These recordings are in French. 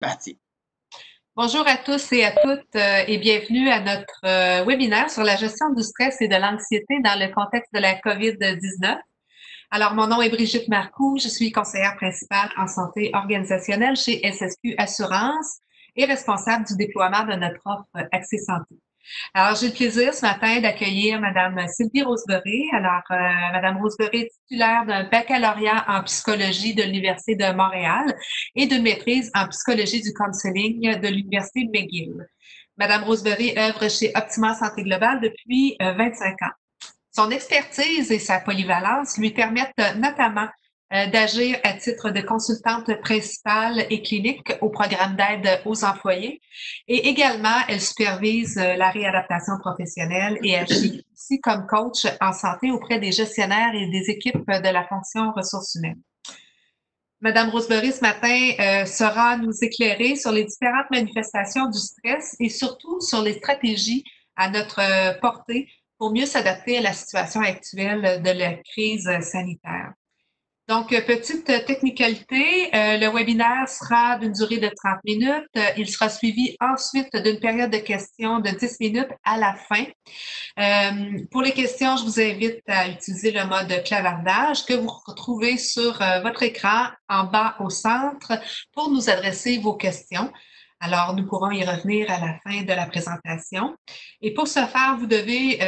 Parti. Bonjour à tous et à toutes et bienvenue à notre webinaire sur la gestion du stress et de l'anxiété dans le contexte de la COVID-19. Alors, mon nom est Brigitte Marcoux, je suis conseillère principale en santé organisationnelle chez SSQ Assurance et responsable du déploiement de notre offre Accès Santé. Alors, j'ai le plaisir ce matin d'accueillir Madame Sylvie Roseberry. Alors, Madame Roseberry est titulaire d'un baccalauréat en psychologie de l'Université de Montréal et d'une maîtrise en psychologie du counseling de l'Université McGill. Madame Roseberry œuvre chez Optima Santé Globale depuis 25 ans. Son expertise et sa polyvalence lui permettent notamment d'agir à titre de consultante principale et clinique au programme d'aide aux employés. Et également, elle supervise la réadaptation professionnelle et agit aussi comme coach en santé auprès des gestionnaires et des équipes de la fonction ressources humaines. Madame Roseberry, ce matin, saura nous éclairer sur les différentes manifestations du stress et surtout sur les stratégies à notre portée pour mieux s'adapter à la situation actuelle de la crise sanitaire. Donc, petite technicalité, le webinaire sera d'une durée de 30 minutes. Il sera suivi ensuite d'une période de questions de 10 minutes à la fin. Pour les questions, je vous invite à utiliser le mode clavardage que vous retrouvez sur votre écran en bas au centre pour nous adresser vos questions. Alors, nous pourrons y revenir à la fin de la présentation. Et pour ce faire, vous devez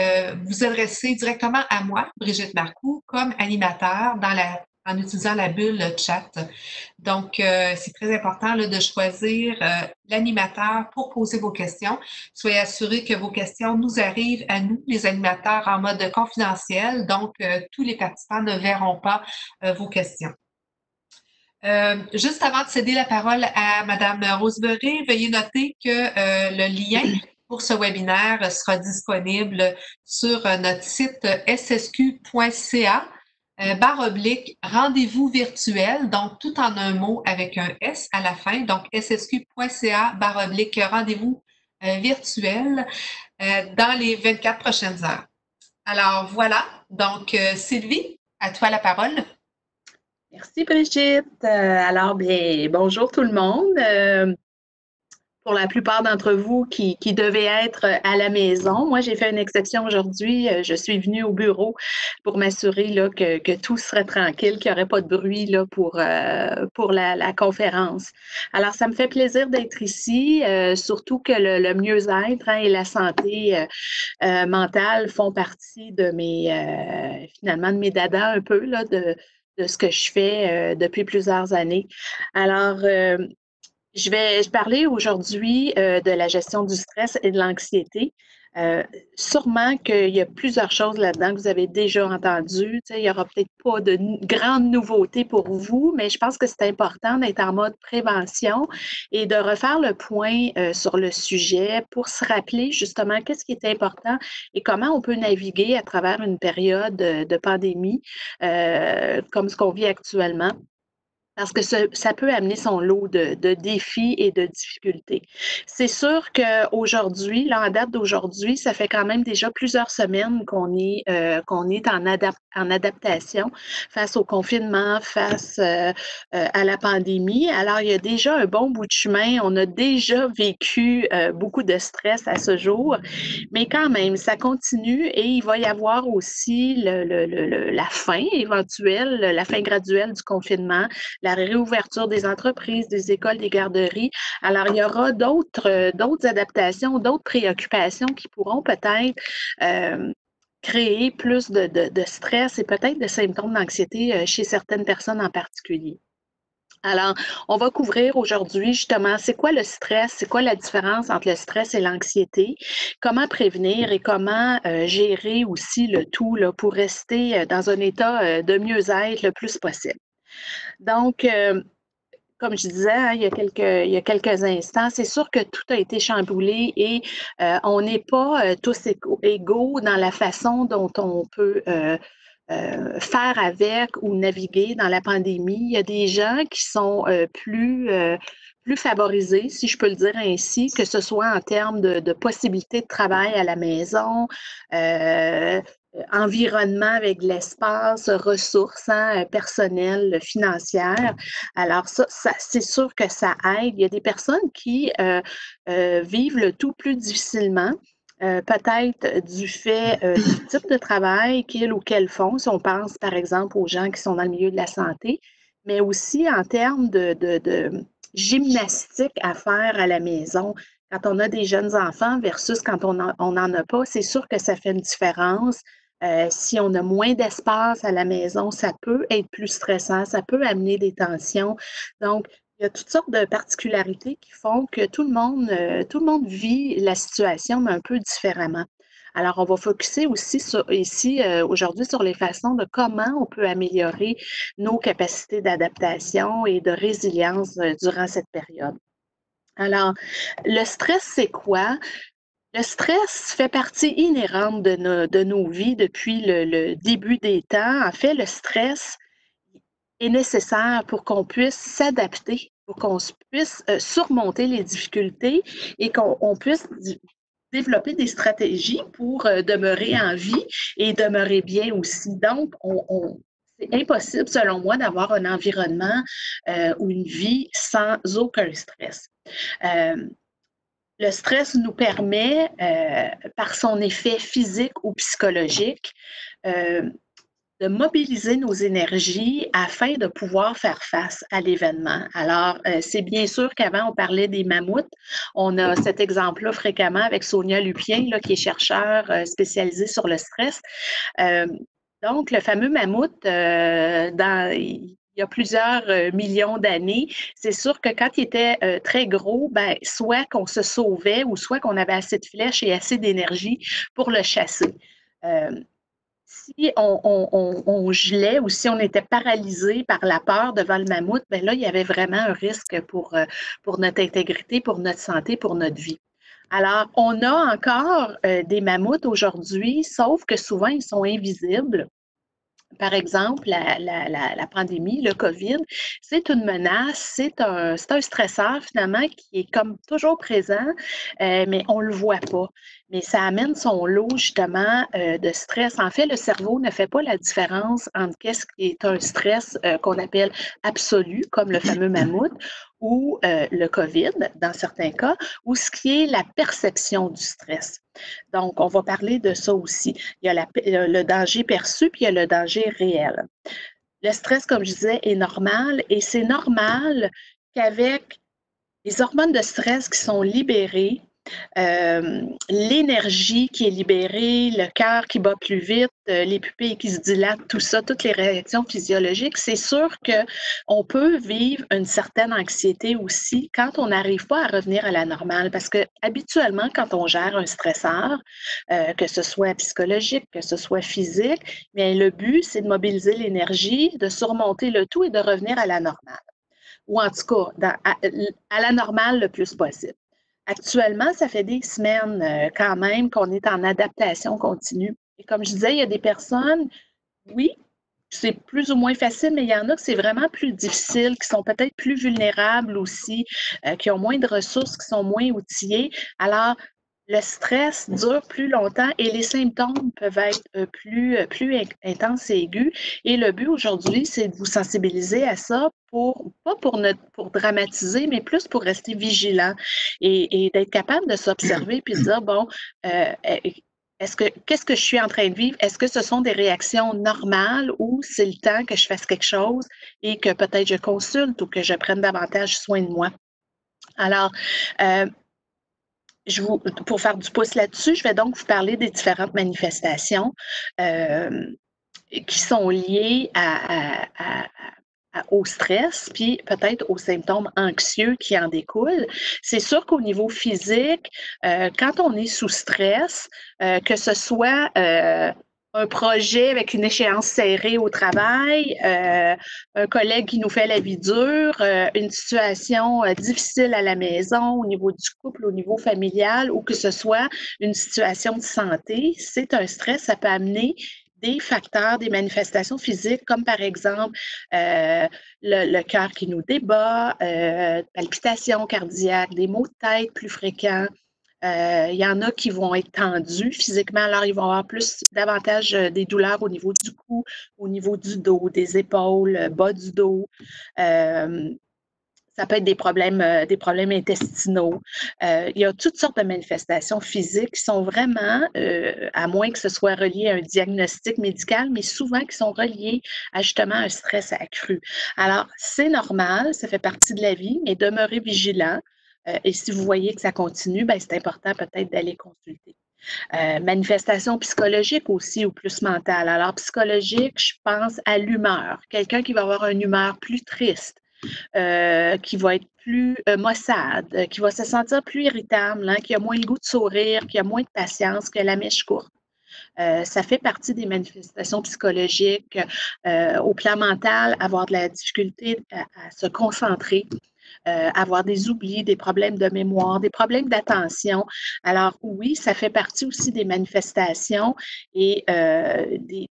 vous adresser directement à moi, Brigitte Marcoux, comme animateur en utilisant la bulle chat. Donc, c'est très important là, de choisir l'animateur pour poser vos questions. Soyez assurés que vos questions nous arrivent à nous, les animateurs, en mode confidentiel. Donc, tous les participants ne verront pas vos questions. Juste avant de céder la parole à Madame Roseberry, veuillez noter que le lien pour ce webinaire sera disponible sur notre site ssq.ca rendez-vous virtuel, donc tout en un mot avec un S à la fin, donc ssq.ca rendez-vous virtuel dans les 24 prochaines heures. Alors voilà, donc Sylvie, à toi la parole. Merci Brigitte. Alors, bien, bonjour tout le monde. Pour la plupart d'entre vous qui devaient être à la maison, moi j'ai fait une exception aujourd'hui. Je suis venue au bureau pour m'assurer là, que tout serait tranquille, qu'il n'y aurait pas de bruit là, pour la conférence. Alors, ça me fait plaisir d'être ici, surtout que le mieux-être et la santé mentale font partie de finalement, de mes dadas un peu, là, de ce que je fais depuis plusieurs années. Alors, je vais parler aujourd'hui de la gestion du stress et de l'anxiété. Sûrement qu'il y a plusieurs choses là-dedans que vous avez déjà entendues. Il n'y aura peut-être pas de grandes nouveautés pour vous, mais je pense que c'est important d'être en mode prévention et de refaire le point sur le sujet pour se rappeler justement qu'est-ce qui est important et comment on peut naviguer à travers une période de pandémie comme ce qu'on vit actuellement. Parce que ça peut amener son lot de défis et de difficultés. C'est sûr qu'aujourd'hui, là, en date d'aujourd'hui, ça fait quand même déjà plusieurs semaines qu'on est en adaptation face au confinement, face à la pandémie. Alors, il y a déjà un bon bout de chemin. On a déjà vécu beaucoup de stress à ce jour, mais quand même, ça continue et il va y avoir aussi la fin éventuelle, la fin graduelle du confinement, la réouverture des entreprises, des écoles, des garderies. Alors, il y aura d'autres adaptations, d'autres préoccupations qui pourront peut-être créer plus de stress et peut-être de symptômes d'anxiété chez certaines personnes en particulier. Alors, on va couvrir aujourd'hui justement c'est quoi le stress, c'est quoi la différence entre le stress et l'anxiété, comment prévenir et comment gérer aussi le tout là, pour rester dans un état de mieux-être le plus possible. Donc, comme je disais hein, il y a quelques instants, c'est sûr que tout a été chamboulé et on n'est pas tous égaux dans la façon dont on peut faire avec ou naviguer dans la pandémie. Il y a des gens qui sont plus favorisés, si je peux le dire ainsi, que ce soit en termes de possibilités de travail à la maison, environnement avec de l'espace, ressources personnelles, financières. Alors c'est sûr que ça aide. Il y a des personnes qui vivent le tout plus difficilement. Peut-être du fait du type de travail qu'ils ou qu'elles font, si on pense par exemple aux gens qui sont dans le milieu de la santé, mais aussi en termes de gymnastique à faire à la maison. Quand on a des jeunes enfants versus quand on n'en a pas, c'est sûr que ça fait une différence. Si on a moins d'espace à la maison, ça peut être plus stressant, ça peut amener des tensions. Donc, il y a toutes sortes de particularités qui font que tout le monde vit la situation, mais un peu différemment. Alors, on va focuser aussi ici aujourd'hui sur les façons de comment on peut améliorer nos capacités d'adaptation et de résilience durant cette période. Alors, le stress, c'est quoi? Le stress fait partie inhérente de nos vies depuis le début des temps. En fait, le stress est nécessaire pour qu'on puisse s'adapter, pour qu'on puisse surmonter les difficultés et qu'on puisse développer des stratégies pour demeurer en vie et demeurer bien aussi. Donc, c'est impossible, selon moi, d'avoir un environnement ou une vie sans aucun stress. Euh, le stress nous permet, par son effet physique ou psychologique, euh, de mobiliser nos énergies afin de pouvoir faire face à l'événement. Alors, c'est bien sûr qu'avant, on parlait des mammouths. On a cet exemple-là fréquemment avec Sonia Lupien, là, qui est chercheur spécialisée sur le stress. Euh, donc, le fameux mammouth, il y a plusieurs millions d'années, c'est sûr que quand il était très gros, ben, soit qu'on se sauvait ou soit qu'on avait assez de flèches et assez d'énergie pour le chasser. Euh, Si on gelait ou si on était paralysé par la peur devant le mammouth, ben là, il y avait vraiment un risque pour notre intégrité, pour notre santé, pour notre vie. Alors, on a encore des mammouths aujourd'hui, sauf que souvent, ils sont invisibles. Par exemple, la pandémie, le COVID, c'est une menace, c'est un stresseur finalement qui est comme toujours présent, mais on ne le voit pas. Mais ça amène son lot justement de stress. En fait, le cerveau ne fait pas la différence entre qu'est-ce qui est un stress qu'on appelle absolu, comme le fameux mammouth, ou le COVID dans certains cas, ou ce qui est la perception du stress. Donc, on va parler de ça aussi. Il y a le danger perçu, puis il y a le danger réel. Le stress, comme je disais, est normal et c'est normal qu'avec les hormones de stress qui sont libérées, l'énergie qui est libérée, le cœur qui bat plus vite, les pupilles qui se dilatent, tout ça, toutes les réactions physiologiques, c'est sûr qu'on peut vivre une certaine anxiété aussi quand on n'arrive pas à revenir à la normale. Parce que habituellement, quand on gère un stresseur, que ce soit psychologique, que ce soit physique, bien, le but, c'est de mobiliser l'énergie, de surmonter le tout et de revenir à la normale. Ou en tout cas, à la normale le plus possible. Actuellement, ça fait des semaines quand même qu'on est en adaptation continue. Et comme je disais, il y a des personnes, oui, c'est plus ou moins facile, mais il y en a que c'est vraiment plus difficile, qui sont peut-être plus vulnérables aussi, qui ont moins de ressources, qui sont moins outillés. Alors, le stress dure plus longtemps et les symptômes peuvent être plus intenses et aigus. Et le but aujourd'hui, c'est de vous sensibiliser à ça pas pour dramatiser, mais plus pour rester vigilant et d'être capable de s'observer puis de dire, bon, euh, qu'est-ce que je suis en train de vivre? Est-ce que ce sont des réactions normales ou c'est le temps que je fasse quelque chose et que peut-être je consulte ou que je prenne davantage soin de moi? Alors, euh, pour faire du pouce là-dessus, je vais donc vous parler des différentes manifestations euh, qui sont liées au stress, puis peut-être aux symptômes anxieux qui en découlent. C'est sûr qu'au niveau physique, quand on est sous stress, que ce soit un projet avec une échéance serrée au travail, un collègue qui nous fait la vie dure, une situation difficile à la maison, au niveau du couple, au niveau familial, ou que ce soit une situation de santé, c'est un stress, ça peut amener des facteurs, des manifestations physiques, comme par exemple le cœur qui nous débat, palpitations cardiaques, des maux de tête plus fréquents, Il y en a qui vont être tendus physiquement, alors ils vont avoir davantage des douleurs au niveau du cou, au niveau du dos, des épaules, bas du dos. Ça peut être des problèmes intestinaux. Il y a toutes sortes de manifestations physiques qui sont vraiment, à moins que ce soit relié à un diagnostic médical, mais souvent qui sont reliés à justement un stress accru. Alors, c'est normal, ça fait partie de la vie, mais demeurez vigilant. Et si vous voyez que ça continue, ben, c'est important peut-être d'aller consulter. Manifestations psychologiques aussi ou plus mentales. Alors, psychologique, je pense à l'humeur. Quelqu'un qui va avoir une humeur plus triste, qui va être plus maussade, qui va se sentir plus irritable, hein, qui a moins le goût de sourire, qui a moins de patience, qui a la mèche courte. Ça fait partie des manifestations psychologiques. Au plan mental, avoir de la difficulté à se concentrer, avoir des oublis, des problèmes de mémoire, des problèmes d'attention. Alors oui, ça fait partie aussi des manifestations et des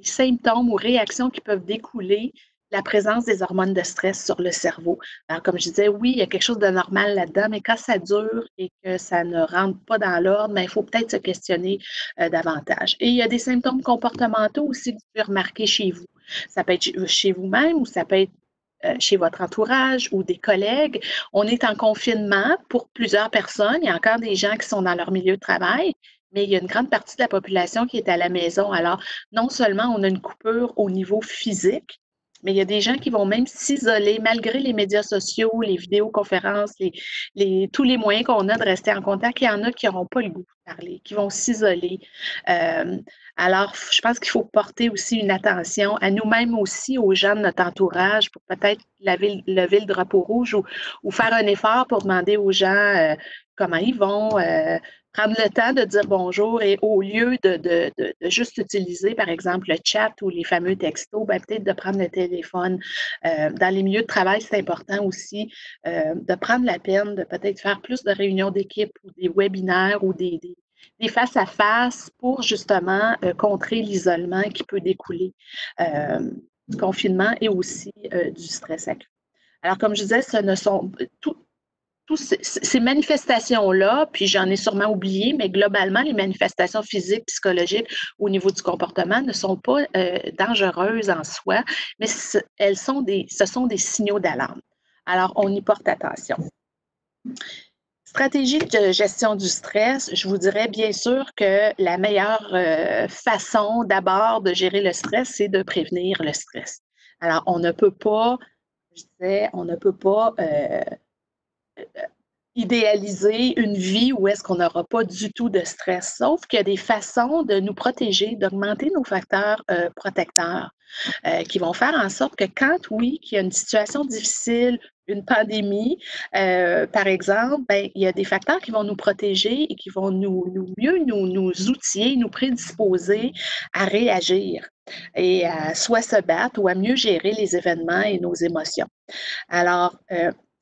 symptômes ou réactions qui peuvent découler de la présence des hormones de stress sur le cerveau. Alors, comme je disais, oui, il y a quelque chose de normal là-dedans, mais quand ça dure et que ça ne rentre pas dans l'ordre, il faut peut-être se questionner davantage. Et il y a des symptômes comportementaux aussi que vous pouvez remarquer chez vous. Ça peut être chez vous-même ou ça peut être chez votre entourage ou des collègues. On est en confinement pour plusieurs personnes. Il y a encore des gens qui sont dans leur milieu de travail, mais il y a une grande partie de la population qui est à la maison. Alors, non seulement on a une coupure au niveau physique, mais il y a des gens qui vont même s'isoler malgré les médias sociaux, les vidéoconférences, tous les moyens qu'on a de rester en contact. Il y en a qui n'auront pas le goût de parler, qui vont s'isoler. Alors, je pense qu'il faut porter aussi une attention à nous-mêmes aussi, aux gens de notre entourage, pour peut-être lever le drapeau rouge ou faire un effort pour demander aux gens comment ils vont, prendre le temps de dire bonjour et au lieu de juste utiliser, par exemple, le chat ou les fameux textos, ben, peut-être de prendre le téléphone. Dans les milieux de travail, c'est important aussi de prendre la peine de peut-être faire plus de réunions d'équipe ou des webinaires ou des face-à-face pour justement contrer l'isolement qui peut découler du confinement et aussi du stress accru. Alors, comme je disais, ce ne sont toutes ces manifestations-là, puis j'en ai sûrement oublié, mais globalement, les manifestations physiques, psychologiques au niveau du comportement ne sont pas dangereuses en soi, mais ce sont des signaux d'alarme. Alors, on y porte attention. Stratégie de gestion du stress, je vous dirais bien sûr que la meilleure façon d'abord de gérer le stress, c'est de prévenir le stress. Alors, on ne peut pas, idéaliser une vie où est-ce qu'on n'aura pas du tout de stress, sauf qu'il y a des façons de nous protéger, d'augmenter nos facteurs protecteurs qui vont faire en sorte que quand, oui, qu'il y a une situation difficile, une pandémie, par exemple, ben, il y a des facteurs qui vont nous protéger et qui vont mieux nous outiller, nous prédisposer à réagir et à soit se battre ou à mieux gérer les événements et nos émotions. Alors,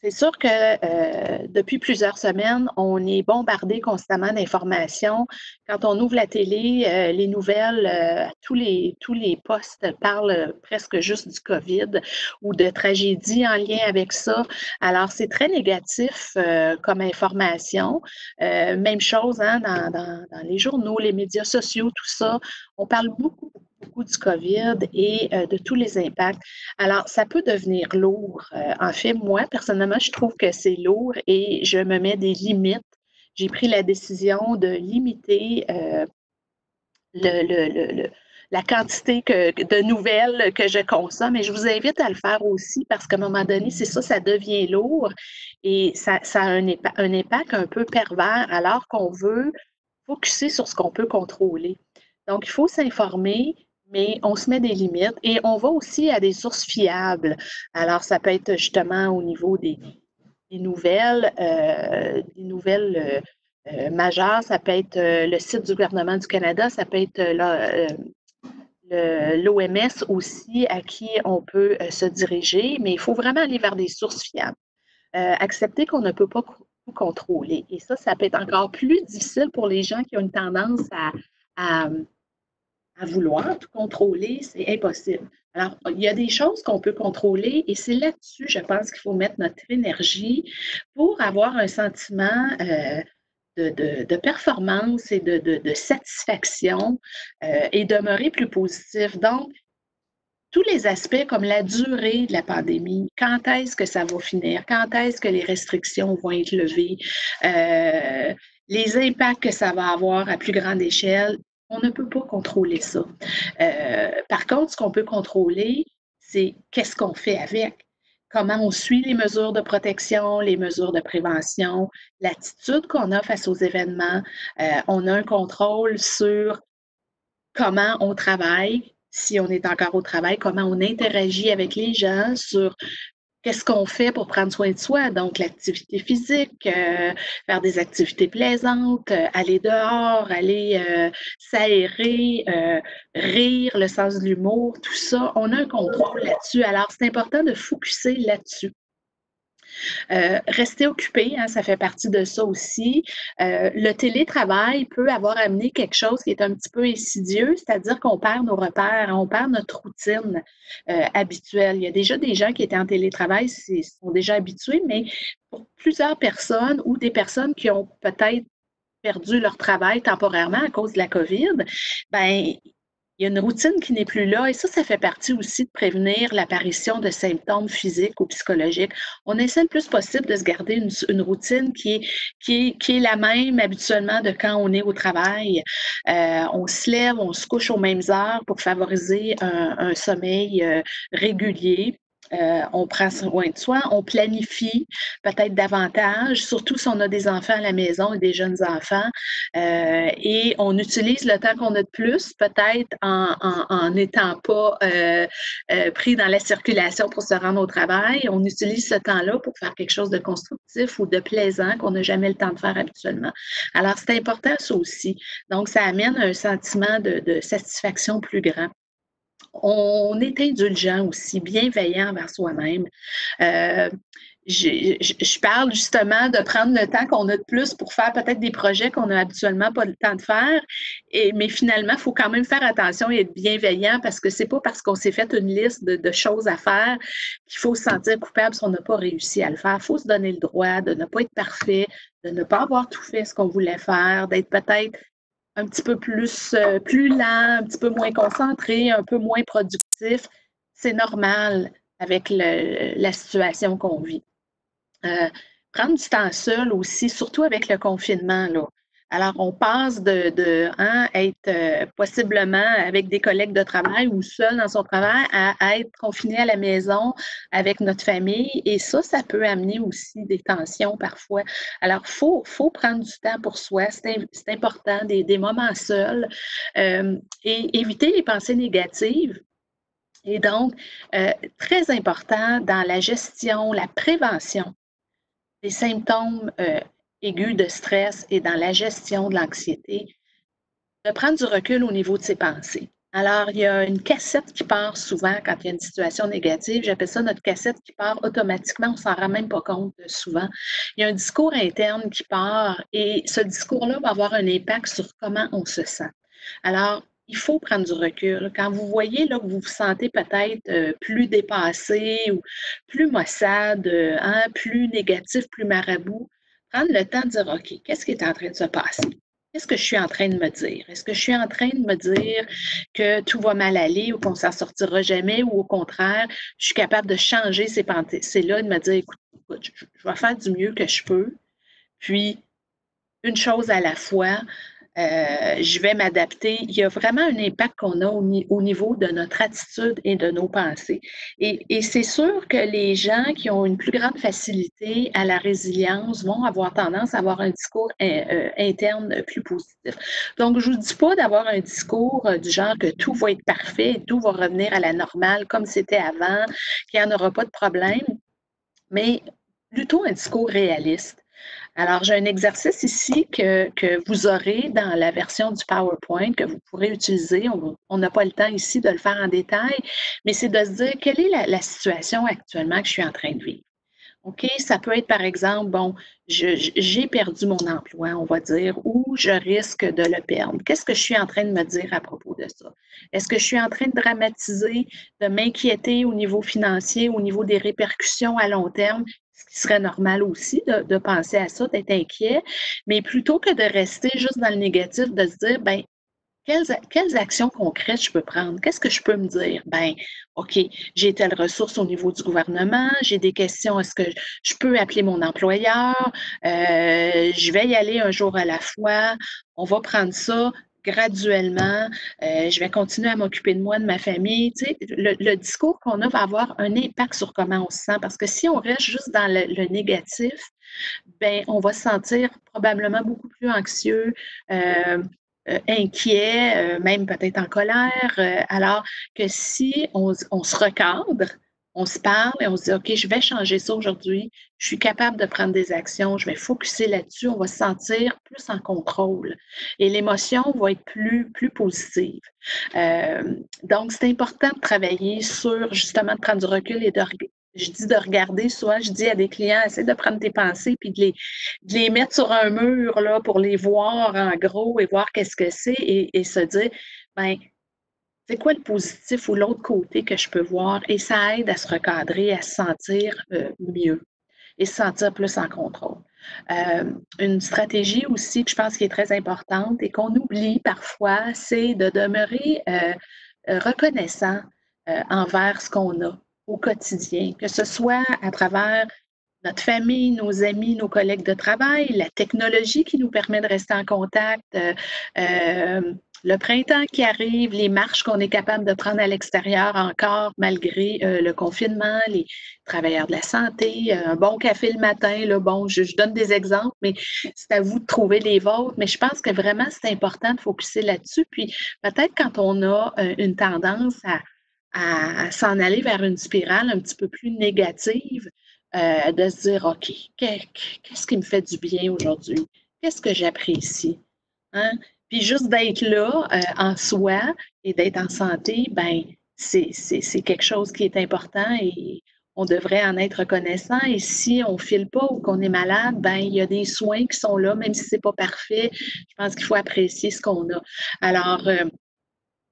c'est sûr que depuis plusieurs semaines, on est bombardé constamment d'informations. Quand on ouvre la télé, les nouvelles, tous les postes parlent presque juste du COVID ou de tragédies en lien avec ça. Alors, c'est très négatif comme information. Même chose hein, dans les journaux, les médias sociaux, tout ça. On parle beaucoup du COVID et de tous les impacts. Alors, ça peut devenir lourd. En fait, moi, personnellement, je trouve que c'est lourd et je me mets des limites. J'ai pris la décision de limiter la quantité de nouvelles que je consomme et je vous invite à le faire aussi parce qu'à un moment donné, c'est ça, ça devient lourd et ça a un impact un peu pervers alors qu'on veut focusser sur ce qu'on peut contrôler. Donc, il faut s'informer, mais on se met des limites et on va aussi à des sources fiables. Alors, ça peut être justement au niveau des nouvelles, majeures, ça peut être le site du gouvernement du Canada, ça peut être l'OMS aussi à qui on peut se diriger, mais il faut vraiment aller vers des sources fiables. Accepter qu'on ne peut pas tout contrôler. Et ça peut être encore plus difficile pour les gens qui ont une tendance à vouloir tout contrôler, c'est impossible. Alors, il y a des choses qu'on peut contrôler et c'est là-dessus, je pense qu'il faut mettre notre énergie pour avoir un sentiment de performance et de satisfaction et demeurer plus positif. Donc, tous les aspects comme la durée de la pandémie, quand est-ce que ça va finir, quand est-ce que les restrictions vont être levées, les impacts que ça va avoir à plus grande échelle, on ne peut pas contrôler ça. Par contre, ce qu'on peut contrôler, c'est qu'est-ce qu'on fait avec. Comment on suit les mesures de protection, les mesures de prévention, l'attitude qu'on a face aux événements. On a un contrôle sur comment on travaille, si on est encore au travail, comment on interagit avec les gens, sur qu'est-ce qu'on fait pour prendre soin de soi. Donc, l'activité physique, faire des activités plaisantes, aller dehors, aller s'aérer, rire, le sens de l'humour, tout ça, on a un contrôle là-dessus. Alors, c'est important de focuser là-dessus. Rester occupé, hein, ça fait partie de ça aussi. Le télétravail peut avoir amené quelque chose qui est un petit peu insidieux, c'est-à-dire qu'on perd nos repères, on perd notre routine habituelle. Il y a déjà des gens qui étaient en télétravail, sont déjà habitués, mais pour plusieurs personnes ou des personnes qui ont peut-être perdu leur travail temporairement à cause de la COVID, ben il y a une routine qui n'est plus là et ça fait partie aussi de prévenir l'apparition de symptômes physiques ou psychologiques. On essaie le plus possible de se garder une routine qui est la même habituellement de quand on est au travail. On se lève, on se couche aux mêmes heures pour favoriser un sommeil régulier. On prend soin de soi, on planifie peut-être davantage, surtout si on a des enfants à la maison et des jeunes enfants, et on utilise le temps qu'on a de plus, peut-être en n'étant pas pris dans la circulation pour se rendre au travail. On utilise ce temps-là pour faire quelque chose de constructif ou de plaisant qu'on n'a jamais le temps de faire habituellement. Alors, c'est important ça aussi. Donc, ça amène un sentiment de satisfaction plus grand. On est indulgent aussi, bienveillant envers soi-même. Je parle justement de prendre le temps qu'on a de plus pour faire peut-être des projets qu'on n'a habituellement pas le temps de faire, mais finalement, il faut quand même faire attention et être bienveillant parce que c'est pas parce qu'on s'est fait une liste de choses à faire qu'il faut se sentir coupable si on n'a pas réussi à le faire. Il faut se donner le droit de ne pas être parfait, de ne pas avoir tout fait ce qu'on voulait faire, d'être peut-être un petit peu plus lent, un petit peu moins concentré, un peu moins productif. C'est normal avec la situation qu'on vit. Prendre du temps seul aussi, surtout avec le confinement, là. Alors, on passe de être possiblement avec des collègues de travail ou seul dans son travail à être confiné à la maison avec notre famille. Et ça peut amener aussi des tensions parfois. Alors, faut prendre du temps pour soi. C'est important, des moments seuls et éviter les pensées négatives. Et donc, très important dans la gestion, la prévention des symptômes aigus de stress et dans la gestion de l'anxiété, de prendre du recul au niveau de ses pensées. Alors, il y a une cassette qui part souvent quand il y a une situation négative. J'appelle ça notre cassette qui part automatiquement. On ne s'en rend même pas compte souvent. Il y a un discours interne qui part et ce discours-là va avoir un impact sur comment on se sent. Alors, il faut prendre du recul. Quand vous voyez là, que vous vous sentez peut-être plus dépassé ou plus maussade, plus négatif, plus marabout, prendre le temps de dire, OK, qu'est-ce qui est en train de se passer? Qu'est-ce que je suis en train de me dire? Est-ce que je suis en train de me dire que tout va mal aller ou qu'on ne s'en sortira jamais ou au contraire, je suis capable de changer ces pensées-là, de me dire, écoute, je vais faire du mieux que je peux, puis une chose à la fois, je vais m'adapter. Il y a vraiment un impact qu'on a au niveau de notre attitude et de nos pensées. Et c'est sûr que les gens qui ont une plus grande facilité à la résilience vont avoir tendance à avoir un discours interne plus positif. Donc, je ne vous dis pas d'avoir un discours du genre que tout va être parfait, tout va revenir à la normale comme c'était avant, qu'il n'y en aura pas de problème, mais plutôt un discours réaliste. Alors, j'ai un exercice ici que vous aurez dans la version du PowerPoint que vous pourrez utiliser. On n'a pas le temps ici de le faire en détail, mais c'est de se dire quelle est la situation actuellement que je suis en train de vivre. OK? Ça peut être, par exemple, bon, j'ai perdu mon emploi, on va dire, ou je risque de le perdre. Qu'est-ce que je suis en train de me dire à propos de ça? Est-ce que je suis en train de dramatiser, de m'inquiéter au niveau financier, au niveau des répercussions à long terme? ce qui serait normal aussi de penser à ça, d'être inquiet, mais plutôt que de rester juste dans le négatif, de se dire, ben quelles actions concrètes je peux prendre? Qu'est-ce que je peux me dire? Ben, OK, j'ai telle ressource au niveau du gouvernement, j'ai des questions, est-ce que je peux appeler mon employeur? Je vais y aller un jour à la fois, on va prendre ça graduellement, je vais continuer à m'occuper de moi, de ma famille. Tu sais, le discours qu'on a va avoir un impact sur comment on se sent, parce que si on reste juste dans le négatif, ben on va se sentir probablement beaucoup plus anxieux, inquiet, même peut-être en colère, alors que si on se recadre, on se parle et on se dit: «OK, je vais changer ça aujourd'hui, je suis capable de prendre des actions, je vais focuser là-dessus», on va se sentir plus en contrôle et l'émotion va être plus positive. Donc c'est important de travailler sur justement de prendre du recul et je dis de regarder, soit je dis à des clients: «Essaie de prendre tes pensées puis de les mettre sur un mur là, pour les voir en gros et voir qu'est-ce que c'est et se dire, ben, c'est quoi le positif ou l'autre côté que je peux voir? Et ça aide à se recadrer, à se sentir mieux et se sentir plus en contrôle. Une stratégie aussi que je pense qui est très importante et qu'on oublie parfois, c'est de demeurer reconnaissant envers ce qu'on a au quotidien, que ce soit à travers notre famille, nos amis, nos collègues de travail, la technologie qui nous permet de rester en contact, le printemps qui arrive, les marches qu'on est capable de prendre à l'extérieur encore malgré le confinement, les travailleurs de la santé, un bon café le matin, là, bon, je donne des exemples, mais c'est à vous de trouver les vôtres. Mais je pense que vraiment, c'est important de focuser là-dessus. Puis peut-être quand on a une tendance à s'en aller vers une spirale un petit peu plus négative, de se dire, OK, qu'est-ce qui me fait du bien aujourd'hui? Qu'est-ce que j'apprécie? Hein? Puis juste d'être là en soi et d'être en santé, ben c'est quelque chose qui est important et on devrait en être reconnaissant. Et si on ne file pas ou qu'on est malade, ben il y a des soins qui sont là, même si ce n'est pas parfait. Je pense qu'il faut apprécier ce qu'on a. Alors,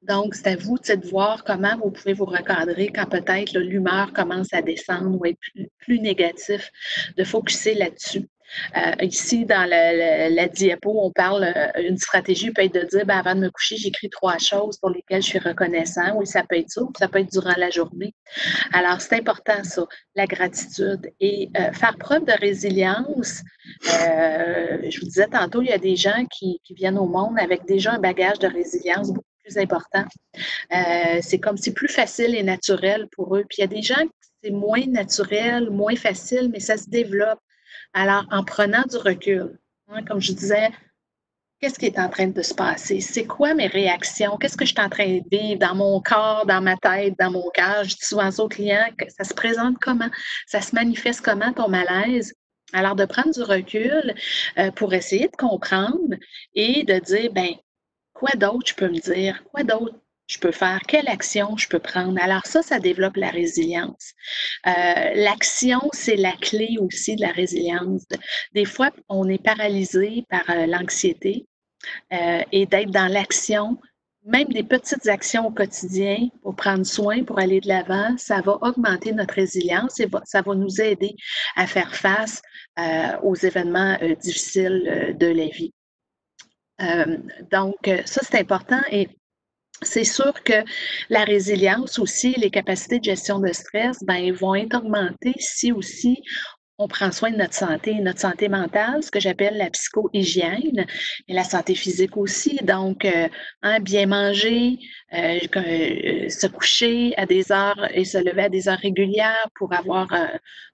donc, c'est à vous de voir comment vous pouvez vous recadrer quand peut-être l'humeur commence à descendre ou être plus négatif, de focuser là-dessus. Ici, dans la diapo, on parle, une stratégie peut être de dire, ben, avant de me coucher, j'écris 3 choses pour lesquelles je suis reconnaissant. Oui, ça peut être ça, ou ça peut être durant la journée. Alors, c'est important ça, la gratitude et faire preuve de résilience. Je vous disais tantôt, il y a des gens qui viennent au monde avec déjà un bagage de résilience beaucoup plus important. C'est comme c'est plus facile et naturel pour eux. Puis il y a des gens qui c'est moins naturel, moins facile, mais ça se développe. Alors, en prenant du recul, hein, comme je disais, qu'est-ce qui est en train de se passer? C'est quoi mes réactions? Qu'est-ce que je suis en train de vivre dans mon corps, dans ma tête, dans mon cœur? Je dis souvent aux clients que ça se présente comment? Ça se manifeste comment ton malaise? Alors, de prendre du recul pour essayer de comprendre et de dire, ben quoi d'autre je peux me dire? Quoi d'autre je peux faire? Quelle action je peux prendre? Alors ça développe la résilience. L'action, c'est la clé aussi de la résilience. Des fois, on est paralysé par l'anxiété et d'être dans l'action, même des petites actions au quotidien pour prendre soin, pour aller de l'avant, ça va augmenter notre résilience et ça va nous aider à faire face aux événements difficiles de la vie. Donc, ça, c'est important et c'est sûr que la résilience aussi, les capacités de gestion de stress, ben, vont être augmentées si aussi on prend soin de notre santé mentale, ce que j'appelle la psycho-hygiène, et la santé physique aussi. Donc, hein, bien manger, se coucher à des heures et se lever à des heures régulières pour avoir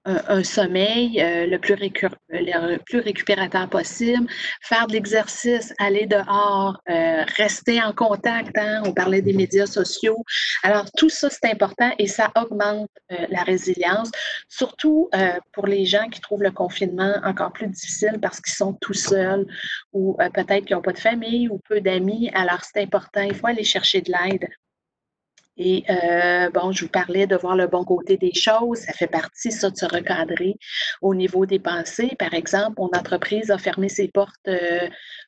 un sommeil le plus récupérateur possible, faire de l'exercice, aller dehors, rester en contact. Hein, on parlait des médias sociaux. Alors, tout ça, c'est important et ça augmente la résilience, surtout pour les gens qui trouvent le confinement encore plus difficile parce qu'ils sont tout seuls ou peut-être qu'ils n'ont pas de famille ou peu d'amis. Alors, c'est important, il faut aller chercher de l'aide. Et bon, je vous parlais de voir le bon côté des choses. Ça fait partie, ça, de se recadrer au niveau des pensées. Par exemple, mon entreprise a fermé ses portes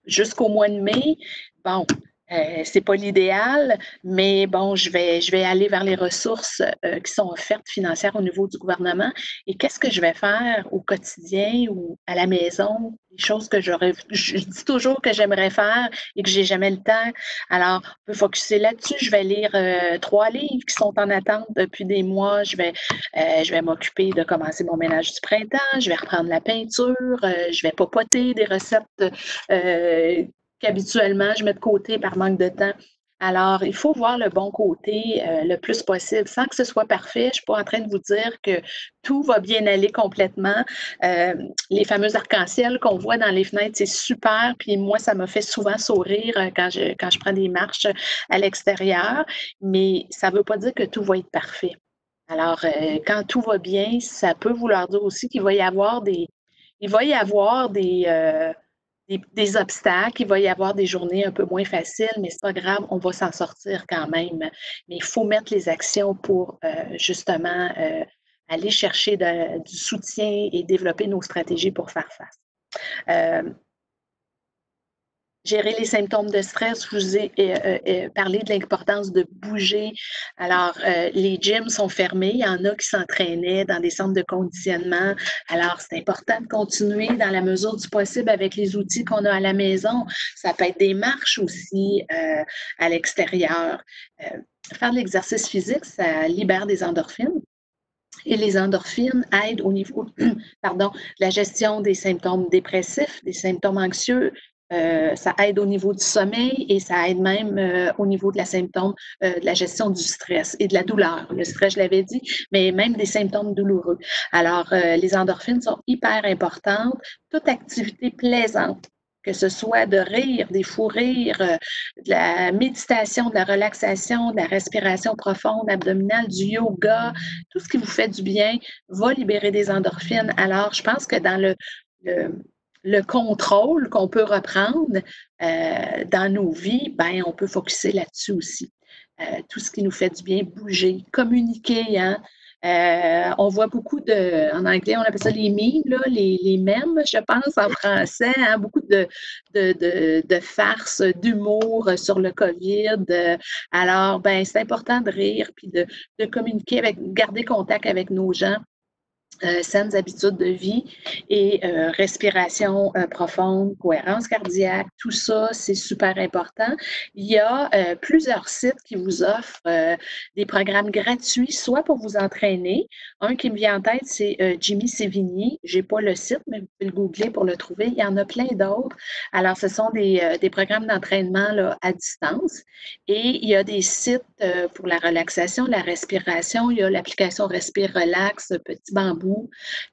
jusqu'au mois de mai. Bon, C'est pas l'idéal, mais bon, je vais aller vers les ressources qui sont offertes financières au niveau du gouvernement. Et qu'est-ce que je vais faire au quotidien ou à la maison? Des choses que je dis toujours que j'aimerais faire et que j'ai jamais le temps. Alors, on peut focuser là-dessus. Je vais lire 3 livres qui sont en attente depuis des mois. Je vais m'occuper de commencer mon ménage du printemps. Je vais reprendre la peinture. Je vais popoter des recettes qu'habituellement je mets de côté par manque de temps. Alors, il faut voir le bon côté le plus possible, sans que ce soit parfait. Je ne suis pas en train de vous dire que tout va bien aller complètement. Les fameux arcs-en-ciel qu'on voit dans les fenêtres, c'est super. Puis moi, ça m'a fait souvent sourire quand je prends des marches à l'extérieur. Mais ça ne veut pas dire que tout va être parfait. Alors, quand tout va bien, ça peut vouloir dire aussi qu'il va y avoir des obstacles, il va y avoir des journées un peu moins faciles, mais c'est pas grave, on va s'en sortir quand même. Mais il faut mettre les actions pour justement aller chercher du soutien et développer nos stratégies pour faire face. Gérer les symptômes de stress, je vous ai parlé de l'importance de bouger. Alors, les gyms sont fermés, il y en a qui s'entraînaient dans des centres de conditionnement. Alors, c'est important de continuer dans la mesure du possible avec les outils qu'on a à la maison. Ça peut être des marches aussi à l'extérieur. Faire de l'exercice physique, ça libère des endorphines. Et les endorphines aident au niveau pardon, de la gestion des symptômes dépressifs, des symptômes anxieux. Ça aide au niveau du sommeil et ça aide même au niveau de de la gestion du stress et de la douleur. Le stress, je l'avais dit, mais même des symptômes douloureux. Alors, les endorphines sont hyper importantes. Toute activité plaisante, que ce soit de rire, des fous rires, de la méditation, de la relaxation, de la respiration profonde, abdominale, du yoga, tout ce qui vous fait du bien va libérer des endorphines. Alors, je pense que dans le contrôle qu'on peut reprendre dans nos vies, ben, on peut focuser là-dessus aussi. Tout ce qui nous fait du bien, bouger, communiquer, hein? On voit beaucoup en anglais, on appelle ça les memes, là, les mèmes, je pense, en français, hein, beaucoup de farces, d'humour sur le COVID. Alors, ben, c'est important de rire puis de communiquer garder contact avec nos gens. Saines habitudes de vie et respiration profonde, cohérence cardiaque, tout ça, c'est super important. Il y a plusieurs sites qui vous offrent des programmes gratuits, soit pour vous entraîner. Un qui me vient en tête, c'est Jimmy Sévigny. Je n'ai pas le site, mais vous pouvez le googler pour le trouver. Il y en a plein d'autres. Alors, ce sont des programmes d'entraînement là, à distance. Et il y a des sites pour la relaxation, la respiration. Il y a l'application Respire Relax, Petit Bambou.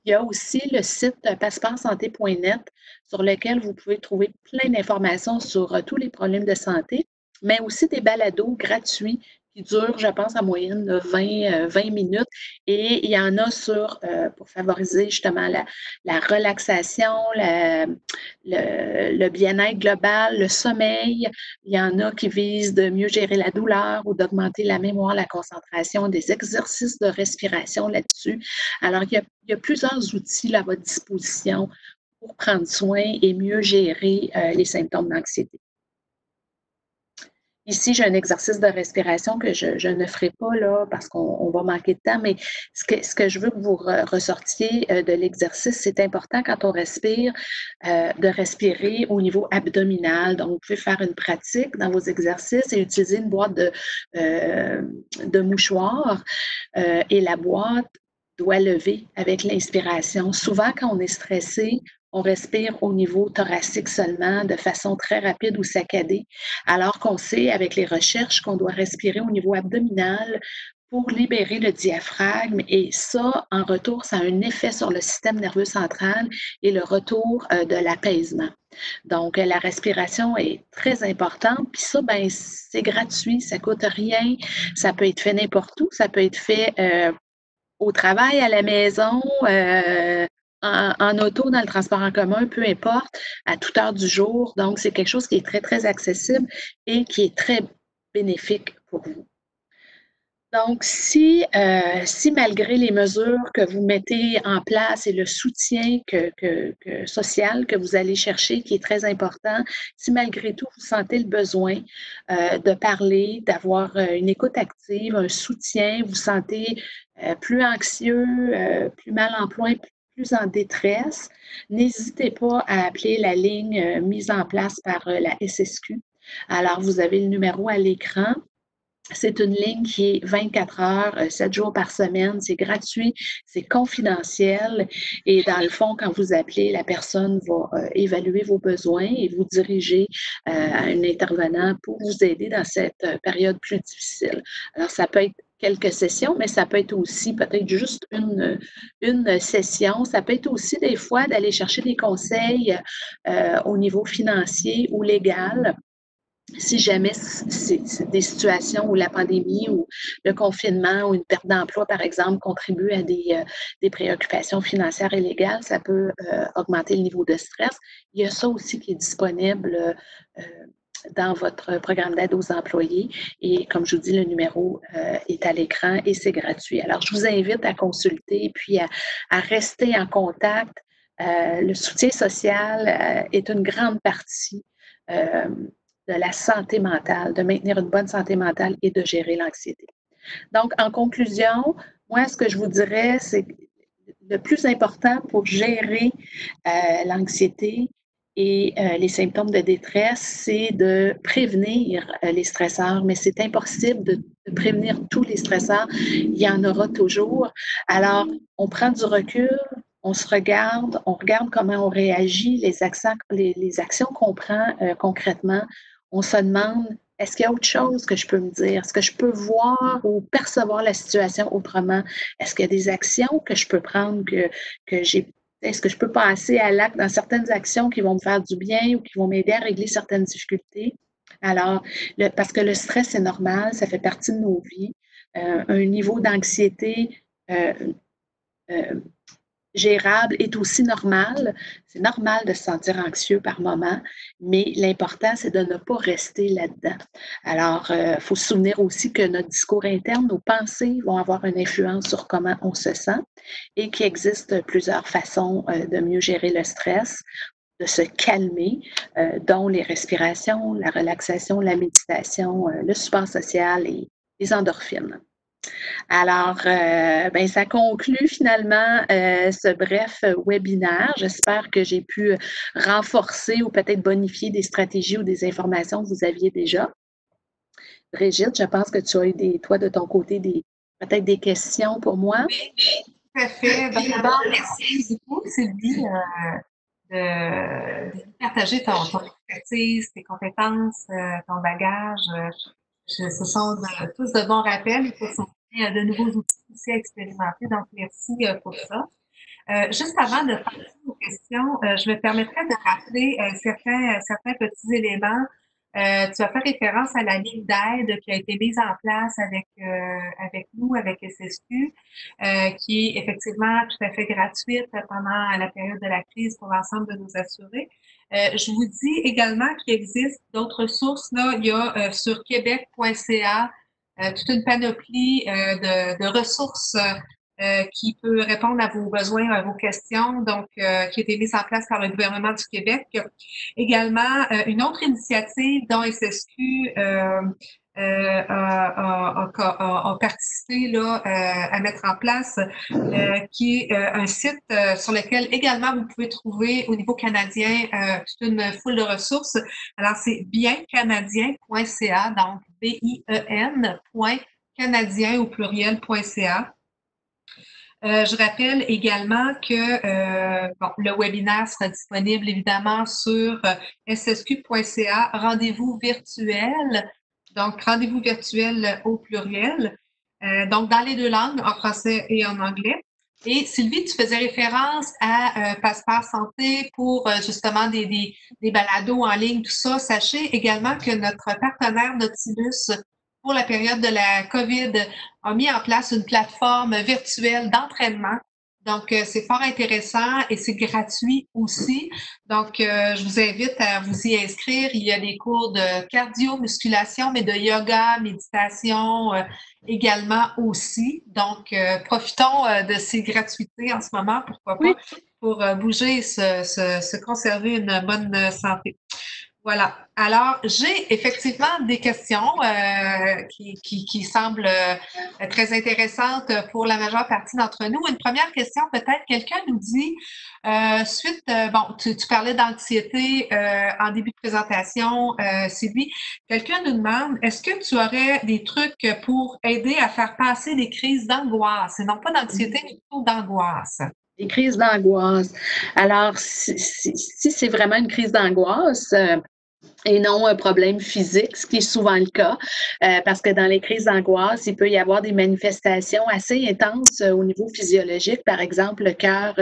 Il y a aussi le site passeportsanté.net sur lequel vous pouvez trouver plein d'informations sur tous les problèmes de santé, mais aussi des balados gratuits qui durent, je pense, en moyenne de 20 minutes. Et il y en a pour favoriser justement la relaxation, le bien-être global, le sommeil. Il y en a qui visent de mieux gérer la douleur ou d'augmenter la mémoire, la concentration, des exercices de respiration là-dessus. Alors, il y a plusieurs outils là, à votre disposition pour prendre soin et mieux gérer les symptômes d'anxiété. Ici, j'ai un exercice de respiration que je ne ferai pas là parce qu'on va manquer de temps, mais ce que je veux que vous ressortiez de l'exercice, c'est important quand on respire, de respirer au niveau abdominal. Donc, vous pouvez faire une pratique dans vos exercices et utiliser une boîte de mouchoirs et la boîte doit lever avec l'inspiration. Souvent, quand on est stressé, on respire au niveau thoracique seulement, de façon très rapide ou saccadée, alors qu'on sait avec les recherches qu'on doit respirer au niveau abdominal pour libérer le diaphragme. Et ça, en retour, ça a un effet sur le système nerveux central et le retour de l'apaisement. Donc, la respiration est très importante. Puis ça, ben, c'est gratuit, ça ne coûte rien. Ça peut être fait n'importe où. Ça peut être fait au travail, à la maison, en auto, dans le transport en commun, peu importe, à toute heure du jour. Donc, c'est quelque chose qui est très, très accessible et qui est très bénéfique pour vous. Donc, si malgré les mesures que vous mettez en place et le soutien social que vous allez chercher, qui est très important, si malgré tout vous sentez le besoin de parler, d'avoir une écoute active, un soutien, vous sentez plus anxieux, plus mal en point, plus en détresse, n'hésitez pas à appeler la ligne mise en place par la SSQ. Alors, vous avez le numéro à l'écran. C'est une ligne qui est 24 heures, 7 jours par semaine. C'est gratuit, c'est confidentiel. Et dans le fond, quand vous appelez, la personne va évaluer vos besoins et vous diriger à un intervenant pour vous aider dans cette période plus difficile. Alors, ça peut être quelques sessions, mais ça peut être aussi peut-être juste une session. Ça peut être aussi des fois d'aller chercher des conseils au niveau financier ou légal si jamais c'est des situations où la pandémie ou le confinement ou une perte d'emploi, par exemple, contribue à des préoccupations financières et légales, ça peut augmenter le niveau de stress. Il y a ça aussi qui est disponible dans votre programme d'aide aux employés. Et comme je vous dis, le numéro est à l'écran et c'est gratuit. Alors, je vous invite à consulter et puis à rester en contact. Le soutien social est une grande partie de la santé mentale, de maintenir une bonne santé mentale et de gérer l'anxiété. Donc, en conclusion, moi, ce que je vous dirais, c'est que le plus important pour gérer l'anxiété et les symptômes de détresse, c'est de prévenir les stresseurs, mais c'est impossible de prévenir tous les stresseurs. Il y en aura toujours. Alors, on prend du recul, on se regarde, on regarde comment on réagit, les actions qu'on prend concrètement. On se demande, est-ce qu'il y a autre chose que je peux me dire? Est-ce que je peux voir ou percevoir la situation autrement? Est-ce qu'il y a des actions que je peux prendre que j'ai est-ce que je peux passer à l'acte dans certaines actions qui vont me faire du bien ou qui vont m'aider à régler certaines difficultés? Alors, parce que le stress, c'est normal, ça fait partie de nos vies. Un niveau d'anxiété euh, euh, gérable est aussi normal. C'est normal de se sentir anxieux par moment, mais l'important, c'est de ne pas rester là-dedans. Alors, il faut se souvenir aussi que notre discours interne, nos pensées vont avoir une influence sur comment on se sent et qu'il existe plusieurs façons de mieux gérer le stress, de se calmer, dont les respirations, la relaxation, la méditation, le support social et les endorphines. Alors, ben, ça conclut finalement ce bref webinaire. J'espère que j'ai pu renforcer ou peut-être bonifier des stratégies ou des informations que vous aviez déjà. Brigitte, je pense que tu as eu toi de ton côté peut-être des questions pour moi. Oui, tout à fait. D'abord, merci beaucoup, Sylvie, de partager ton expertise, tes compétences, ton bagage. Ce sont tous de bons rappels pour soutenir de nouveaux outils aussi à expérimenter. Donc, merci pour ça. Juste avant de passer aux questions, je me permettrais de rappeler certains petits éléments. Tu as fait référence à la ligne d'aide qui a été mise en place avec nous, avec SSQ, qui est effectivement tout à fait gratuite pendant la période de la crise pour l'ensemble de nos assurés. Je vous dis également qu'il existe d'autres sources. Là, il y a sur québec.ca toute une panoplie de ressources qui peut répondre à vos besoins, à vos questions, donc qui a été mise en place par le gouvernement du Québec. Également, une autre initiative dont SSQ a participé là, à mettre en place, qui est un site sur lequel également vous pouvez trouver au niveau canadien toute une foule de ressources. Alors, c'est biencanadien.ca, donc bien.canadien au pluriel.ca. Je rappelle également que le webinaire sera disponible évidemment sur ssq.ca, rendez-vous virtuel, donc rendez-vous virtuel au pluriel, donc dans les deux langues, en français et en anglais. Et Sylvie, tu faisais référence à Passeport Santé pour justement des balados en ligne, tout ça. Sachez également que notre partenaire Nautilus pour la période de la COVID a mis en place une plateforme virtuelle d'entraînement. Donc, c'est fort intéressant et c'est gratuit aussi. Donc, je vous invite à vous y inscrire. Il y a des cours de cardio, musculation, mais de yoga, méditation également aussi. Donc, profitons de ces gratuités en ce moment, pourquoi Oui. pas, pour bouger et se conserver une bonne santé. Voilà. Alors, j'ai effectivement des questions qui semblent très intéressantes pour la majeure partie d'entre nous. Une première question, peut-être, quelqu'un nous dit, bon, tu parlais d'anxiété en début de présentation, Sylvie. Quelqu'un nous demande, est-ce que tu aurais des trucs pour aider à faire passer des crises d'angoisse, et non pas d'anxiété, mais plutôt d'angoisse? Des crises d'angoisse. Alors, si c'est vraiment une crise d'angoisse, et non un problème physique, ce qui est souvent le cas, parce que dans les crises d'angoisse, il peut y avoir des manifestations assez intenses au niveau physiologique, par exemple le cœur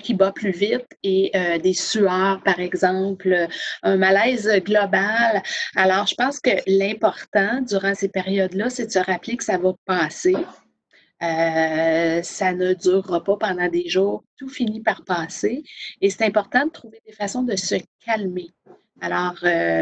qui bat plus vite et des sueurs, par exemple, un malaise global. Alors, je pense que l'important durant ces périodes-là, c'est de se rappeler que ça va passer. Ça ne durera pas pendant des jours, tout finit par passer et c'est important de trouver des façons de se calmer. Alors,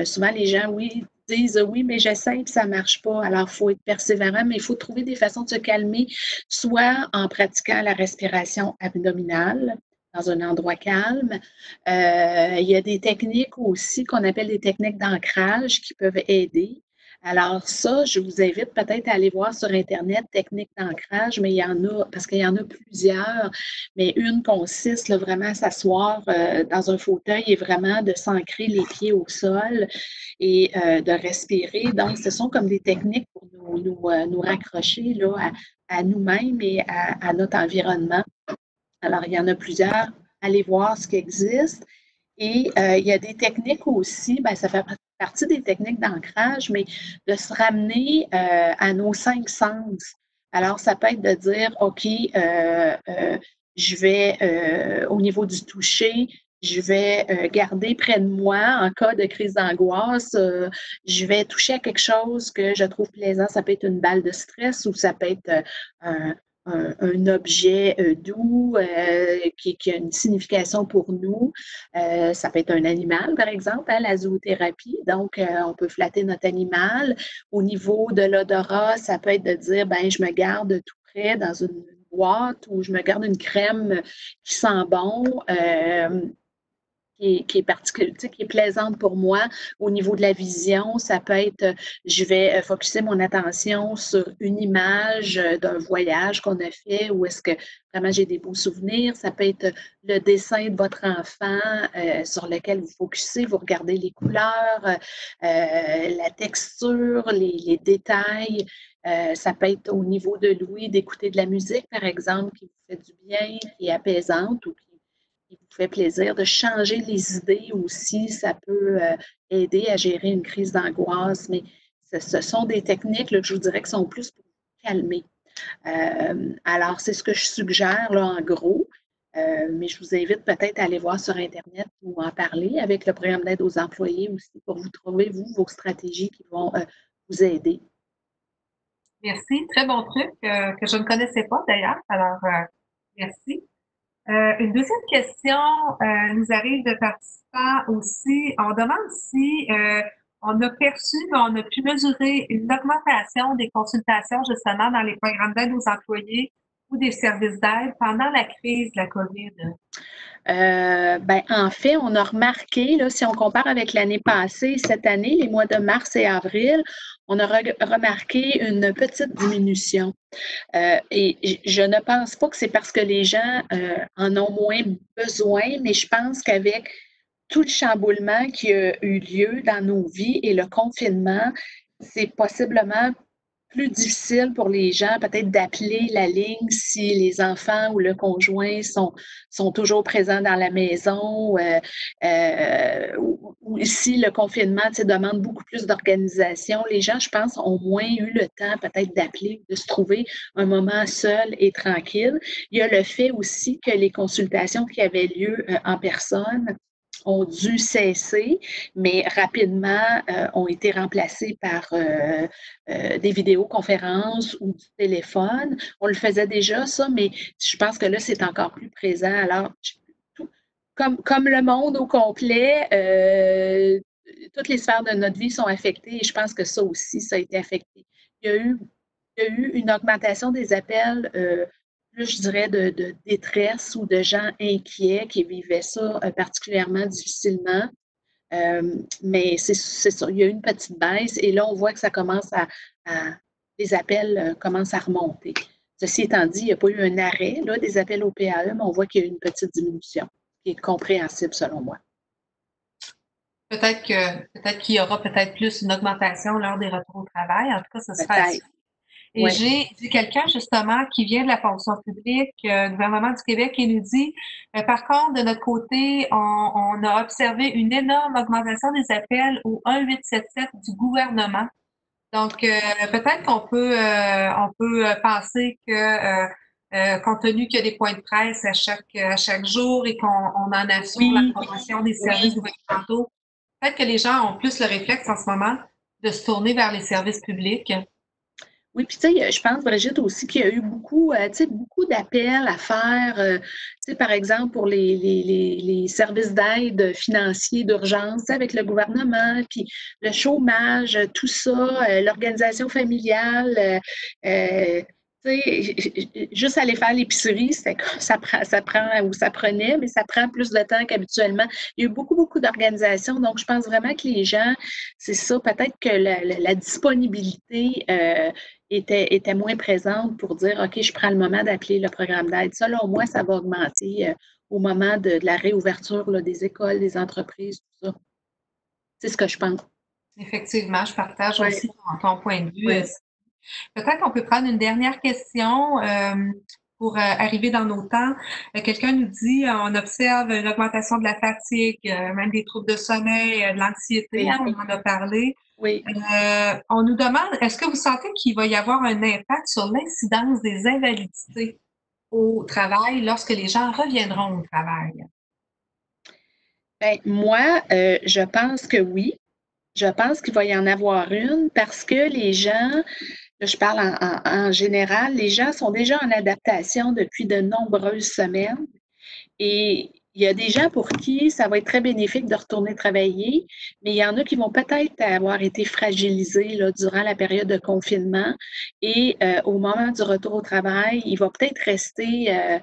souvent les gens, oui, disent oui, mais j'essaie et ça ne marche pas. Alors, il faut être persévérant, mais il faut trouver des façons de se calmer, soit en pratiquant la respiration abdominale dans un endroit calme. Il y a des techniques aussi qu'on appelle des techniques d'ancrage qui peuvent aider. Alors ça, je vous invite peut-être à aller voir sur Internet techniques d'ancrage, mais il y en a, parce qu'il y en a plusieurs, mais une consiste là, vraiment à s'asseoir dans un fauteuil et vraiment de s'ancrer les pieds au sol et de respirer. Donc, ce sont comme des techniques pour nous raccrocher là, à nous-mêmes et à notre environnement. Alors, il y en a plusieurs. Allez voir ce qui existe. Et il y a des techniques aussi, bien, ça fait partie des techniques d'ancrage, mais de se ramener à nos 5 sens. Alors, ça peut être de dire, OK, je vais, au niveau du toucher, je vais garder près de moi en cas de crise d'angoisse. Je vais toucher à quelque chose que je trouve plaisant. Ça peut être une balle de stress ou ça peut être un objet doux qui a une signification pour nous. Ça peut être un animal, par exemple, la zoothérapie. Donc, on peut flatter notre animal. Au niveau de l'odorat, ça peut être de dire, ben, je me garde tout près dans une boîte ou je me garde une crème qui sent bon. Qui est particulière, qui est plaisante pour moi. Au niveau de la vision, ça peut être, je vais focuser mon attention sur une image d'un voyage qu'on a fait ou est-ce que vraiment j'ai des beaux souvenirs. Ça peut être le dessin de votre enfant sur lequel vous focussez, vous regardez les couleurs, la texture, les détails. Ça peut être au niveau de l'ouïe, d'écouter de la musique, par exemple, qui vous fait du bien, qui est apaisante ou qui vous fait plaisir, de changer les idées aussi, ça peut aider à gérer une crise d'angoisse, mais ce sont des techniques là, que je vous dirais qui sont plus pour vous calmer. Alors, c'est ce que je suggère là, en gros, mais je vous invite peut-être à aller voir sur Internet ou en parler avec le programme d'aide aux employés aussi pour vous trouver, vous, vos stratégies qui vont vous aider. Merci. Très bon truc que je ne connaissais pas d'ailleurs. Alors, merci. Une deuxième question nous arrive de participants aussi. On demande si on a perçu, on a pu mesurer une augmentation des consultations justement dans les programmes d'aide aux employés ou des services d'aide pendant la crise de la COVID. Ben, en fait, on a remarqué, là, si on compare avec l'année passée, cette année, les mois de mars et avril, on a remarqué une petite diminution. Et je ne pense pas que c'est parce que les gens en ont moins besoin, mais je pense qu'avec tout le chamboulement qui a eu lieu dans nos vies et le confinement, c'est possiblement plus difficile pour les gens peut-être d'appeler la ligne si les enfants ou le conjoint sont toujours présents dans la maison ou si le confinement demande beaucoup plus d'organisation. Les gens, je pense, ont moins eu le temps peut-être d'appeler, de se trouver un moment seul et tranquille. Il y a le fait aussi que les consultations qui avaient lieu en personne ont dû cesser, mais rapidement ont été remplacées par des vidéoconférences ou du téléphone. On le faisait déjà, ça, mais je pense que là, c'est encore plus présent. Alors, comme le monde au complet, toutes les sphères de notre vie sont affectées et je pense que ça aussi, ça a été affecté. il y a eu, il y a eu une augmentation des appels, plus je dirais de détresse ou de gens inquiets qui vivaient ça particulièrement difficilement. Mais c'est ça, il y a eu une petite baisse et là, on voit que ça commence les appels commencent à remonter. Ceci étant dit, il n'y a pas eu un arrêt là, des appels au PAE, mais on voit qu'il y a eu une petite diminution qui est compréhensible selon moi. Peut-être qu'il y aura peut-être plus une augmentation lors des retours au travail. En tout cas, ce sera à suivre. Peut-être. Et Ouais. j'ai quelqu'un justement qui vient de la fonction publique, gouvernement du Québec, qui nous dit, par contre, de notre côté, on a observé une énorme augmentation des appels au 1877 du gouvernement. Donc, peut-être on peut penser que, compte tenu qu'il y a des points de presse à chaque jour et qu'on en assure la Oui, promotion des services gouvernementaux, peut-être que les gens ont plus le réflexe en ce moment de se tourner vers les services publics. oui, puis tu sais, je pense, Brigitte, aussi qu'il y a eu beaucoup, tu sais, beaucoup d'appels à faire, tu sais, par exemple, pour les services d'aide financiers d'urgence, tu sais, avec le gouvernement, puis le chômage, tout ça, l'organisation familiale, tu sais, juste aller faire l'épicerie, ça prend, ou ça prenait, mais ça prend plus de temps qu'habituellement. Il y a eu beaucoup, beaucoup d'organisations, donc je pense vraiment que les gens, c'est ça, peut-être que la disponibilité était moins présente pour dire, OK, je prends le moment d'appeler le programme d'aide. Selon moi, ça va augmenter au moment de la réouverture là, des écoles, des entreprises, tout ça. C'est ce que je pense. Effectivement, je partage Oui, aussi ton point de vue. oui. Peut-être qu'on peut prendre une dernière question pour arriver dans nos temps. Quelqu'un nous dit, on observe une augmentation de la fatigue, même des troubles de sommeil, de l'anxiété, Oui, hein, on en a parlé. oui. On nous demande, est-ce que vous sentez qu'il va y avoir un impact sur l'incidence des invalidités au travail lorsque les gens reviendront au travail? Ben, moi, je pense que oui. Je pense qu'il va y en avoir une parce que les gens, là, je parle en général, les gens sont déjà en adaptation depuis de nombreuses semaines. Et il y a des gens pour qui ça va être très bénéfique de retourner travailler, mais il y en a qui vont peut-être avoir été fragilisés là, durant la période de confinement. Et au moment du retour au travail, il va peut-être rester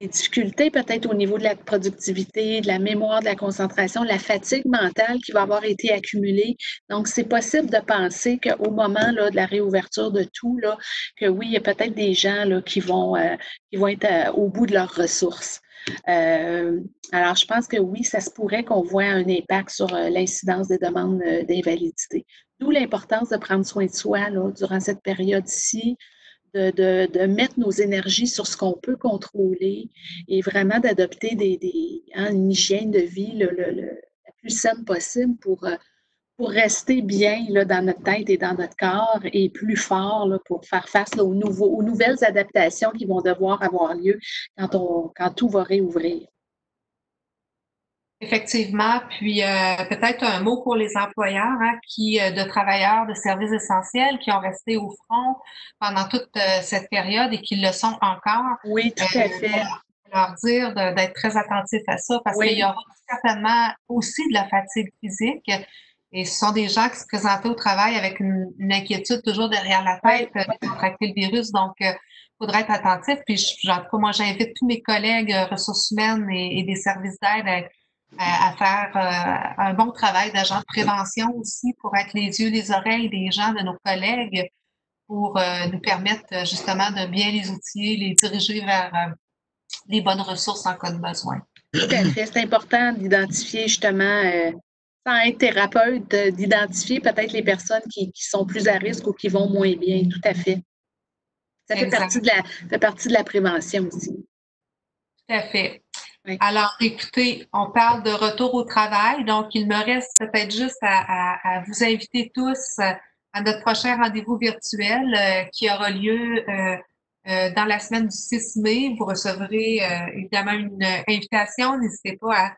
des difficultés peut-être au niveau de la productivité, de la mémoire, de la concentration, la fatigue mentale qui va avoir été accumulée. Donc, c'est possible de penser qu'au moment là, de la réouverture de tout, là, que oui, il y a peut-être des gens là, qui vont être au bout de leurs ressources. Alors, je pense que oui, ça se pourrait qu'on voit un impact sur l'incidence des demandes d'invalidité. D'où l'importance de prendre soin de soi là, durant cette période-ci, de mettre nos énergies sur ce qu'on peut contrôler et vraiment d'adopter une hygiène de vie la plus saine possible pour rester bien là, dans notre tête et dans notre corps et plus fort là, pour faire face là, aux nouvelles adaptations qui vont devoir avoir lieu quand tout va réouvrir. Effectivement, puis peut-être un mot pour les employeurs hein, de travailleurs de services essentiels qui ont resté au front pendant toute cette période et qui le sont encore. Oui, tout à fait. Leur dire d'être très attentifs à ça parce qu'il y Oui, aura certainement aussi de la fatigue physique et ce sont des gens qui se présentaient au travail avec une inquiétude toujours derrière la tête oui, de contracter le virus. Donc, il faudrait être attentif. Puis, en tout cas, moi, j'invite tous mes collègues ressources humaines et des services d'aide à faire un bon travail d'agent de prévention aussi pour être les yeux, les oreilles des gens, de nos collègues, pour nous permettre justement de bien les outiller, les diriger vers les bonnes ressources en cas de besoin. tout à fait. C'est important d'identifier justement, sans être thérapeute, d'identifier peut-être les personnes qui sont plus à risque ou qui vont moins bien. Tout à fait. Ça Exact, fait partie de la prévention aussi. tout à fait. Oui. Alors, écoutez, on parle de retour au travail, donc il me reste peut-être juste à vous inviter tous à notre prochain rendez-vous virtuel qui aura lieu dans la semaine du 6 mai. Vous recevrez évidemment une invitation. N'hésitez pas à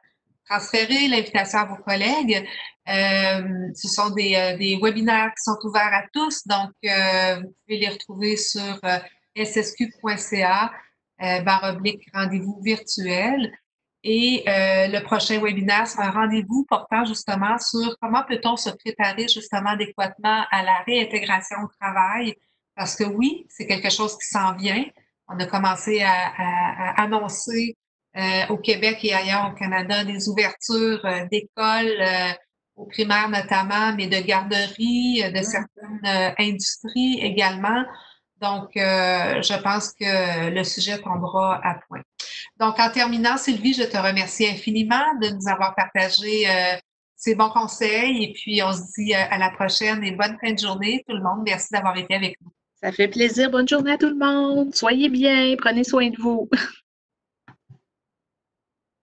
transférer l'invitation à vos collègues. Ce sont des webinaires qui sont ouverts à tous, donc vous pouvez les retrouver sur ssq.ca /rendez-vous virtuel. Et le prochain webinaire sera un rendez-vous portant justement sur comment peut-on se préparer justement adéquatement à la réintégration au travail. Parce que oui, c'est quelque chose qui s'en vient. On a commencé à annoncer au Québec et ailleurs au Canada des ouvertures d'écoles, aux primaires notamment, mais de garderies, de certaines industries également. Donc, je pense que le sujet tombera à point. Donc, en terminant, Sylvie, je te remercie infiniment de nous avoir partagé ces bons conseils et puis on se dit à la prochaine et bonne fin de journée tout le monde. Merci d'avoir été avec nous. Ça fait plaisir. Bonne journée à tout le monde. Soyez bien. Prenez soin de vous.